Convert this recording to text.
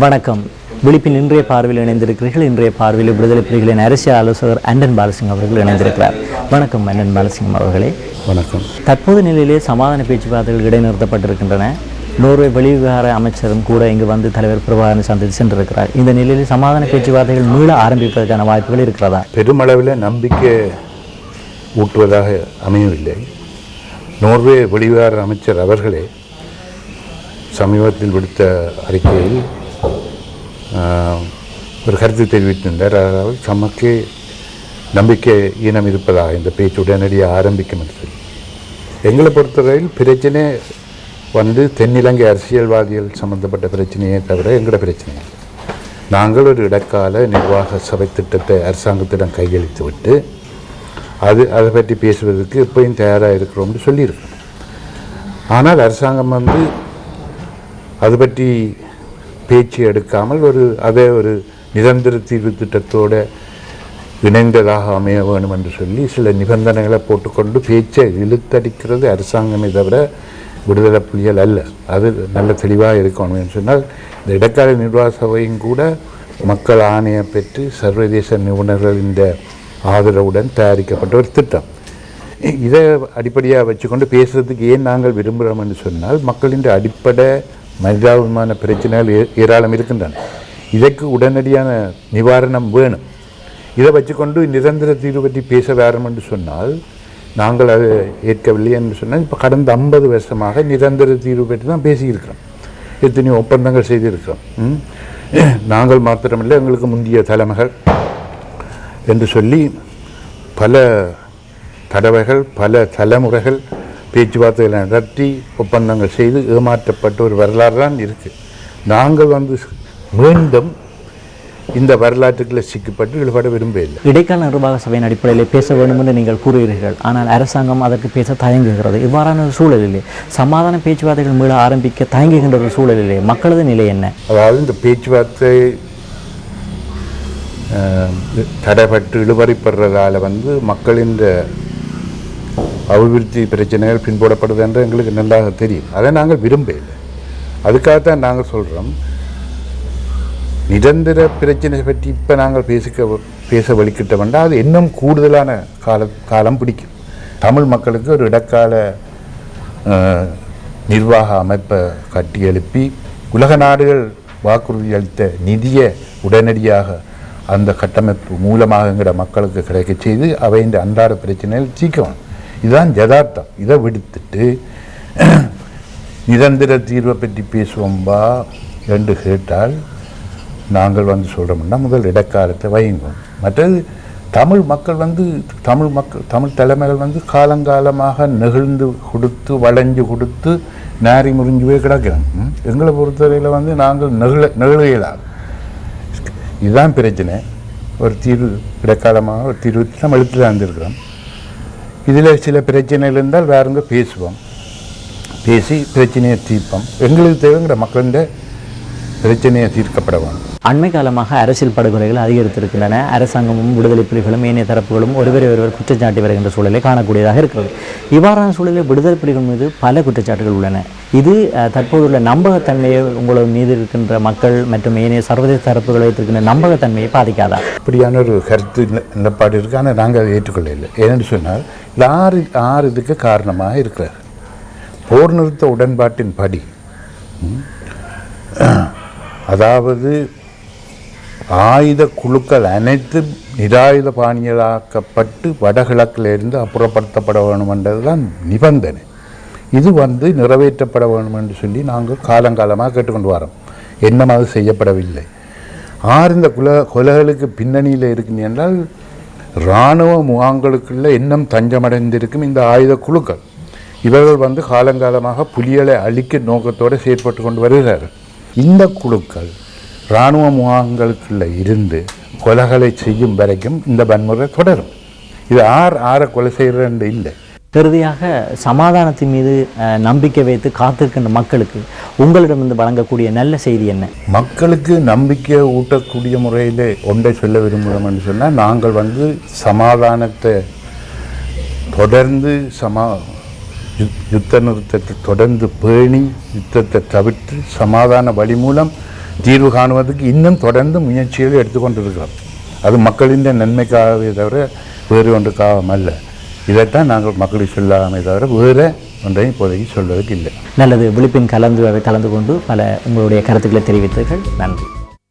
வணக்கம். விழிப்பின் இன்றைய பார்வையில் இணைந்திருக்கிறீர்கள். இன்றைய பார்வையில் விடுதலை புலிகளின் அரசியல் ஆலோசகர் அண்டன் பாலசிங்கம் அவர்கள் இணைந்திருக்கிறார். வணக்கம் அண்டன் பாலசிங்கம் அவர்களே. வணக்கம். தற்போது நிலையிலே சமாதான பேச்சுவார்த்தைகள் இடைநிறுத்தப்பட்டிருக்கின்றன. நோர்வே வெளிவிவகார அமைச்சரும் கூட இங்கு வந்து தலைவர் பிரபாகரனை சந்தித்து சென்றிருக்கிறார். இந்த நிலையில் சமாதான பேச்சுவார்த்தைகள் மீள ஆரம்பிப்பதற்கான வாய்ப்புகள் இருக்கிறதா? பெருமளவில் நம்பிக்கை ஊட்டுவதாக அமையவில்லை. நோர்வே வெளிவிவகார அமைச்சர் அவர்களே சமீபத்தில் விடுத்த அறிக்கையில் ஒரு கருத்து தெரிவித்திருந்தார். அதாவது தமக்கு நம்பிக்கை ஈனம் இருப்பதாக இந்த பேச்சு உடனடியாக ஆரம்பிக்கும் என்று சொல்லி. எங்களை பொறுத்தவரையில் பிரச்சனை வந்து தென்னிலங்கை அரசியல்வாதிகள் சம்பந்தப்பட்ட பிரச்சனையே தவிர எங்களோட பிரச்சனை. நாங்கள் ஒரு இடைக்கால நிர்வாக சபை திட்டத்தை அரசாங்கத்திடம் கையளித்து விட்டு அதை பற்றி பேசுவதற்கு எப்பயும் தயாராக இருக்கிறோம்னு சொல்லியிருக்கோம். ஆனால் அரசாங்கம் வந்து அது பற்றி பேச்சு எடுக்காமல் அதே ஒரு நிரந்தர தீர்வு திட்டத்தோடு இணைந்ததாக அமைய வேணும் என்று சொல்லி சில நிபந்தனைகளை போட்டுக்கொண்டு பேச்சை இழுத்தடிக்கிறது அரசாங்கமே தவிர விடுதலை புலிகள் அல்ல. அது நல்ல தெளிவாக இருக்கணும் சொன்னால் இந்த இடைக்கால நிர்வாக சபையும் கூட மக்கள் ஆணையை பெற்று சர்வதேச நிபுணர்களின் ஆதரவுடன் தயாரிக்கப்பட்ட ஒரு திட்டம். இதை அடிப்படையாக வச்சுக்கொண்டு பேசுகிறதுக்கு ஏன் நாங்கள் விரும்புகிறோம் என்று சொன்னால் மக்களின் அடிப்படை மனிதாபிமான பிரச்சனைகள் ஏராளம் இருக்கின்றன. இதற்கு உடனடியான நிவாரணம் வேணும். இதை வச்சுக்கொண்டு நிரந்தர தீர்வு பற்றி பேச வேறும் என்று சொன்னால் நாங்கள் அதை ஏற்கவில்லை என்று சொன்னால் இப்போ கடந்த 50 வருஷமாக நிரந்தர தீர்வு பற்றி தான் பேசியிருக்கிறோம். எத்தனையோ ஒப்பந்தங்கள் செய்திருக்கிறோம். நாங்கள் மாத்திரமில்லை, எங்களுக்கு முந்தைய தலைமைகள் என்று சொல்லி பல தடவைகள் பல தலைமுறைகள் பேச்சுவார்த்தைகளை நடத்தி ஒப்பந்தங்கள் செய்து ஏமாற்றப்பட்ட ஒரு வரலாறு தான் இருக்குது. நாங்கள் வந்து மீண்டும் இந்த வரலாற்றுக்களை சிக்கப்பட்டு ஈடுபட விரும்பவில்லை. இடைக்கால நிர்வாக சபையின் அடிப்படையில் பேச வேண்டும் என்று நீங்கள் கூறுகிறீர்கள். ஆனால் அரசாங்கம் அதற்கு பேச தயங்குகிறது. இவ்வாறான ஒரு சூழலிலே சமாதான பேச்சுவார்த்தைகள் மீள ஆரம்பிக்க தயங்குகின்ற ஒரு சூழலிலே மக்களது நிலை என்ன? அதாவது இந்த பேச்சுவார்த்தை தடைப்பட்டு இழுபறிப்படுறதால வந்து மக்களின் அபிவிருத்தி பிரச்சனைகள் பின்பற்றப்படுது என்று எங்களுக்கு நன்றாக தெரியும். அதை நாங்கள் விரும்பவில்லை. அதுக்காகத்தான் நாங்கள் சொல்கிறோம், நிரந்தர பிரச்சனை பற்றி இப்போ நாங்கள் பேச வலிக்கிட்ட வேண்டாம். அது இன்னும் கூடுதலான காலம் பிடிக்கும். தமிழ் மக்களுக்கு ஒரு இடைக்கால நிர்வாக அமைப்பை கட்டி எழுப்பி உலக நாடுகள் வாக்குறுதி அளித்த நிதியை உடனடியாக அந்த கட்டமைப்பு மூலமாக எங்கிற மக்களுக்கு கிடைக்க செய்து அவை இந்த அன்றாட பிரச்சனைகள் தீர்க்கணும். இதுதான் யதார்த்தம். இதை விடுத்துட்டு நிரந்தர தீர்வை பற்றி பேசுவோம்பா என்று கேட்டால் நாங்கள் வந்து சொல்கிறோம்னா முதல் இடைக்காலத்தை வையுங்க. மற்றது தமிழ் மக்கள் வந்து தமிழ் தலைமைகள் வந்து காலங்காலமாக நெகிழ்ந்து கொடுத்து வளைஞ்சு கொடுத்து நாரி முறிஞ்சுவே கிடக்கிறோம். எங்களை பொறுத்தவரையில் வந்து நாங்கள் நெகிழலாம். இதுதான் பிரச்சனை. ஒரு தீர்வு இடைக்காலமாக ஒரு தீர்வு நம்ம எழுத்து தான் இருந்திருக்கிறோம். இதில் சில பிரச்சனைகள் இருந்தால் வேறுங்க பேசுவோம், பேசி பிரச்சனையை தீர்ப்போம். எங்களுக்கு தேவைங்கிற மக்களின் பிரச்சனையை தீர்க்கப்பட வேண்டும். அண்மை காலமாக அரசியல் படுகொலைகள் அதிகரித்திருக்கின்றன. அரசாங்கமும் விடுதலை புலிகளும் ஏனைய தரப்புகளும் ஒருவரை குற்றம் சாட்டி வருகின்ற சூழலை காணக்கூடியதாக இருக்கிறது. இவ்வாறான சூழலில் விடுதலை புலிகள் மீது பல குற்றச்சாட்டுகள் உள்ளன. இது தற்போதுள்ள நம்பகத்தன்மையை உங்களது மீது இருக்கின்ற மக்கள் மற்றும் ஏனைய சர்வதேச தரப்புகளை வைத்திருக்கின்ற நம்பகத்தன்மையை பாதிக்காதா? அப்படியான ஒரு கருத்து நிலப்பாடு இருக்குது. ஆனால் நாங்கள் அதை ஏற்றுக்கொள்ளவில்லை. ஏனென்று சொன்னால் ஆறு இதுக்கு காரணமாக இருக்கிறார். போர் நிறுத்த உடன்பாட்டின் படி, அதாவது ஆயுத குழுக்கள் அனைத்தும் நிராயுத பாணியலாக்கப்பட்டு வடகிழக்கிலிருந்து அப்புறப்படுத்தப்பட வேண்டும் என்றது தான் நிபந்தனை. இது வந்து நிறைவேற்றப்பட வேண்டும் என்று சொல்லி நாங்கள் காலங்காலமாக கேட்டுக்கொண்டு வரோம். இன்னும் அது செய்யப்படவில்லை. இந்த கொலைகளுக்கு பின்னணியில் இருக்குன்னு என்றால் இராணுவ முகாம்களுக்குள்ள இன்னும் தஞ்சமடைந்திருக்கும் இந்த ஆயுத குழுக்கள். இவர்கள் வந்து காலங்காலமாக புலிகளை அழிக்க நோக்கத்தோடு செயற்பட்டு கொண்டு வருகிறார்கள். இந்த குழுக்கள் இராணுவ முகாம்களுக்குள்ள இருந்து கொலைகளை செய்யும் வரைக்கும் இந்த வன்முறை தொடரும். இது ஆரை கொலை செய்கிறது இல்லை. இறுதியாக சமாதானத்தின் மீது நம்பிக்கை வைத்து காத்திருக்கின்ற மக்களுக்கு உங்களிடமிருந்து வழங்கக்கூடிய நல்ல செய்தி என்ன? மக்களுக்கு நம்பிக்கை ஊட்டக்கூடிய முறையில் ஒன்றை சொல்ல விரும்புகிறோம் என்று சொன்னால், நாங்கள் வந்து சமாதானத்தை தொடர்ந்து யுத்த நிறுத்தத்தை தொடர்ந்து பேணி யுத்தத்தை தவிர்த்து சமாதான வழி மூலம் தீர்வு காணுவதற்கு இன்னும் தொடர்ந்து முயற்சிகள் எடுத்துக்கொண்டிருக்கிறோம். அது மக்களின் நன்மைக்காகவே தவிர வேறு ஒன்றுக்காகவும் அல்ல. இதைத்தான் நாங்கள் மக்களுக்கு சொல்லாமே தவிர வேறு ஒன்றையும் இப்போதைக்கு சொல்வதற்கு இல்லை. நல்லது. விழிப்பின் கலந்து கொண்டு பல உங்களுடைய கருத்துக்களை தெரிவித்தீர்கள். நன்றி.